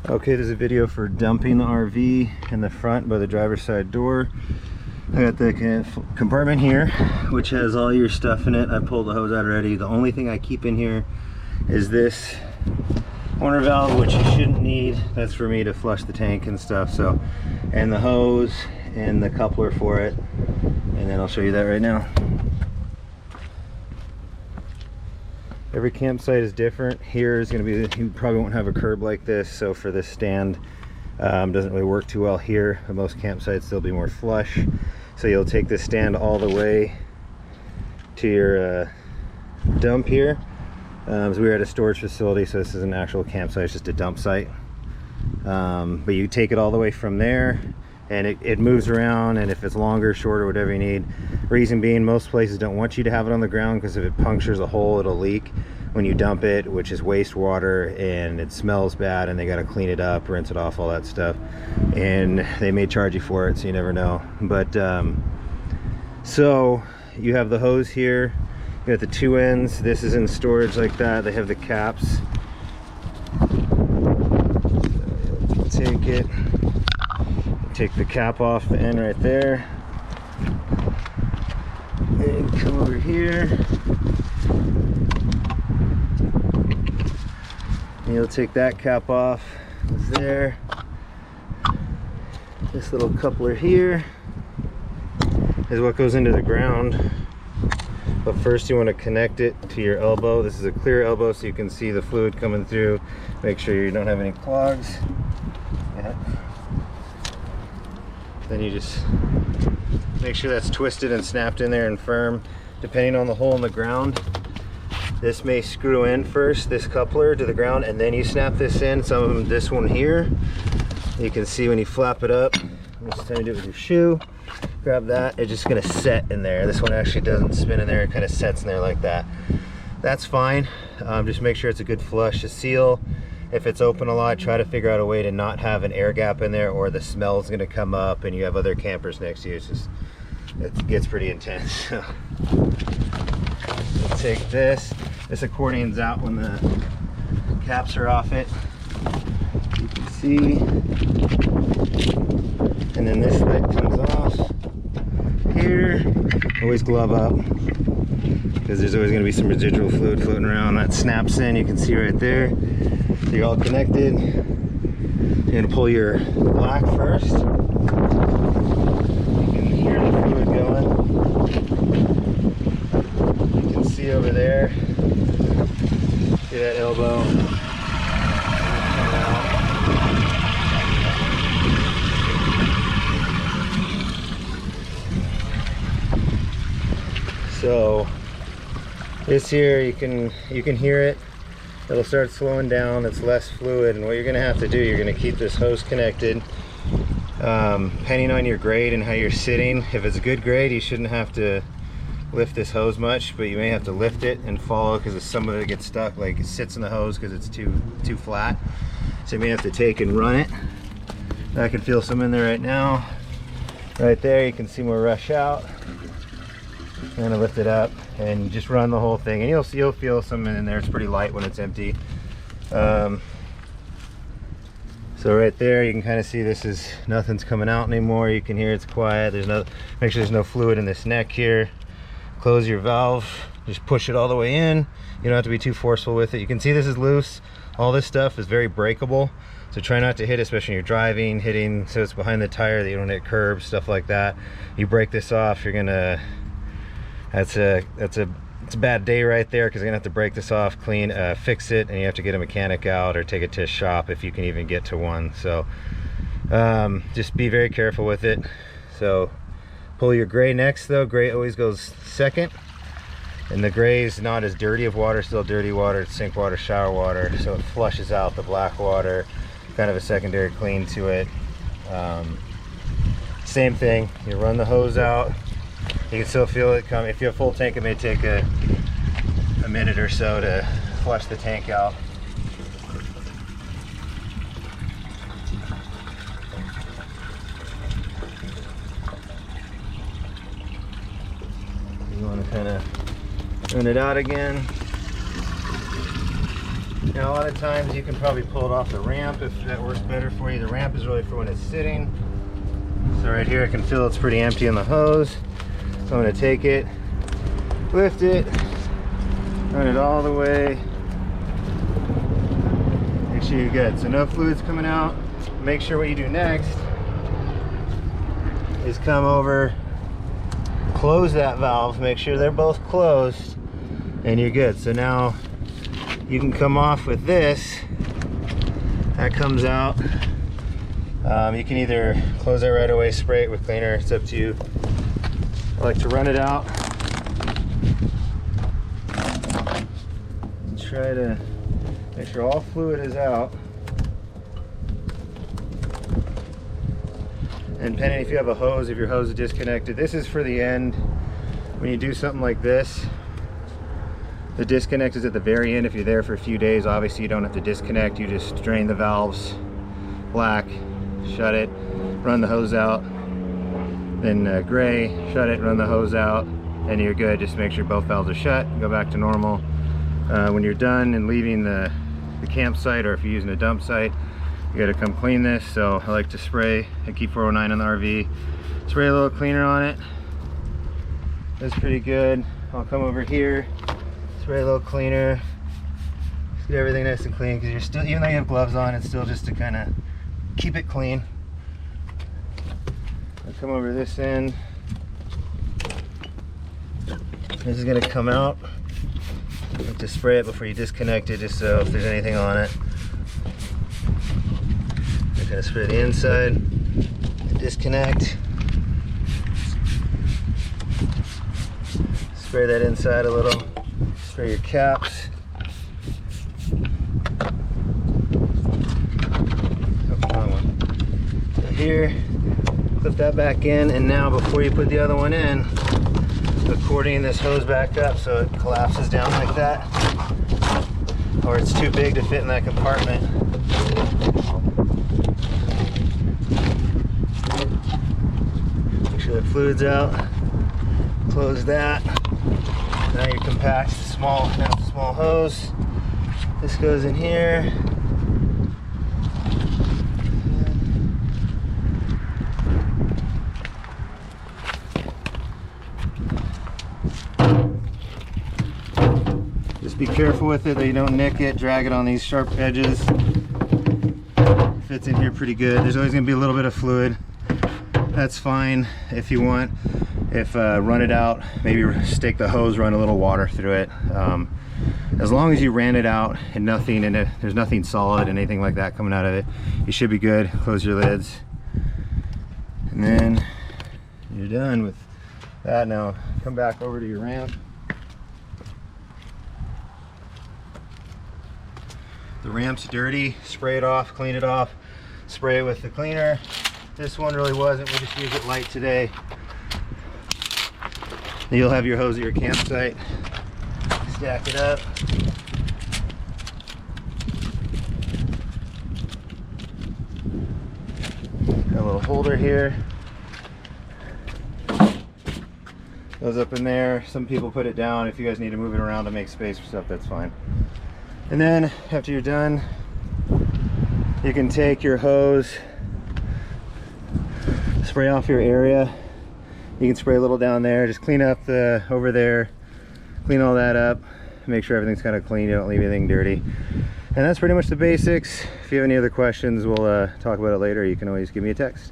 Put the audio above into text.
Okay, there's a video for dumping the RV in the front by the driver's side door. I got the compartment here, which has all your stuff in it. I pulled the hose out already. The only thing I keep in here is this corner valve, which you shouldn't need. That's for me to flush the tank and stuff. So, and the hose and the coupler for it. And then I'll show you that right now. Every campsite is different. Here is going to be, you probably won't have a curb like this, so for this stand doesn't really work too well here. At most campsites they'll be more flush, so you'll take this stand all the way to your dump here. So we're at a storage facility, so this is an actual campsite, it's just a dump site. But you take it all the way from there, and it moves around, and if it's longer, shorter, whatever you need. Reason being, most places don't want you to have it on the ground, because if it punctures a hole, it'll leak when you dump it, which is wastewater, and it smells bad, and they got to clean it up, rinse it off, all that stuff, and they may charge you for it, so you never know. But so you have the hose here, you got the two ends. This is in storage like that. They have the caps. So take it, take the cap off the end right there, and come over here, and you'll take that cap off. It's there. This little coupler here is what goes into the ground, but first you want to connect it to your elbow. This is a clear elbow, so you can see the fluid coming through. Make sure you don't have any clogs. Yeah. Then you just make sure that's twisted and snapped in there and firm. Depending on the hole in the ground, this may screw in first, this coupler to the ground, and then you snap this in. Some of them, this one here, you can see when you flap it up. Just time to do it with your shoe. Grab that, it's just gonna set in there. This one actually doesn't spin in there, it kind of sets in there like that. That's fine. Just make sure it's a good flush to seal. If it's open a lot, try to figure out a way to not have an air gap in there, or the smell is going to come up and you have other campers next to you. It gets pretty intense. We'll take this. This accordion's out when the caps are off it. You can see. And then this light comes off here. Always glove up, because there's always going to be some residual fluid floating around. That snaps in, you can see right there. You're all connected. You're going to pull your black first. You can hear the fluid going. You can see over there. See that elbow? So this here, you can hear it. It'll start slowing down. It's less fluid, and what you're gonna have to do, you're gonna keep this hose connected. Depending on your grade and how you're sitting, if it's a good grade, you shouldn't have to lift this hose much, but you may have to lift it and follow, because some of it gets stuck, like it sits in the hose because it's too flat. So you may have to take and run it. I can feel some in there right now. Right there, you can see more rush out. I'm gonna lift it up and just run the whole thing, and you'll feel some in there. It's pretty light when it's empty. So right there, you can kind of see nothing's coming out anymore. You can hear it's quiet. Make sure there's no fluid in this neck here. Close your valve. Just push it all the way in. You don't have to be too forceful with it. You can see this is loose. All this stuff is very breakable, so try not to hit, especially when you're driving, hitting so it's behind the tire that you don't hit curbs, stuff like that. You break this off, you're gonna. It's a bad day right there, because you're gonna have to break this off, fix it, and you have to get a mechanic out or take it to a shop if you can even get to one. So just be very careful with it. So pull your gray next, though. Gray always goes second, and the gray is not as dirty of water, still dirty water. It's sink water, shower water, so it flushes out the black water, kind of a secondary clean to it. Same thing, you run the hose out. You can still feel it come. If you have full tank, it may take a minute or so to flush the tank out. You want to kind of run it out again. Now a lot of times you can probably pull it off the ramp if that works better for you. The ramp is really for when it's sitting. So right here I can feel it's pretty empty in the hose. So I'm going to take it, lift it, run it all the way. Make sure you're good. So no fluids coming out. Make sure what you do next is come over, close that valve, make sure they're both closed, and you're good. So now you can come off with this. That comes out. You can either close it right away, spray it with cleaner, it's up to you. I like to run it out and try to make sure all fluid is out. And depending if you have a hose, if your hose is disconnected, this is for the end. When you do something like this, the disconnect is at the very end. If you're there for a few days, obviously you don't have to disconnect. You just drain the valves black, shut it, run the hose out, then gray, shut it, run the hose out, and you're good. Just make sure both valves are shut, go back to normal. When you're done and leaving the campsite, or if you're using a dump site, you gotta come clean this. So I like to spray a Key 409 on the RV, spray a little cleaner on it. That's pretty good. I'll come over here, spray a little cleaner, get everything nice and clean, because you're still, even though you have gloves on, it's still just to kind of keep it clean. I'll come over this end. This is gonna come out. You have to spray it before you disconnect it, just so if there's anything on it. I'm gonna spray the inside, disconnect, spray that inside a little, spray your caps. Oh, wrong one. So here, clip that back in, and now before you put the other one in, accordion this hose back up so it collapses down like that, or it's too big to fit in that compartment. Make sure the fluid's out, close that. Now you compact small hose. This goes in here. Just be careful with it that you don't nick it, drag it on these sharp edges. Fits in here pretty good. There's always gonna be a little bit of fluid. That's fine if you want. If run it out, maybe stick the hose, run a little water through it. As long as you ran it out and nothing in it, there's nothing solid, anything like that coming out of it, you should be good. Close your lids. And then you're done with that. Now come back over to your ramp. The ramp's dirty, spray it off, clean it off, spray it with the cleaner. This one really wasn't, we just used it light today. You'll have your hose at your campsite. Stack it up. Got a little holder here. Goes up in there. Some people put it down. If you guys need to move it around to make space for stuff, that's fine. And then after you're done, you can take your hose, spray off your area. You can spray a little down there, just clean up the over there, clean all that up, make sure everything's kind of clean, you don't leave anything dirty. And that's pretty much the basics. If you have any other questions, we'll talk about it later. You can always give me a text.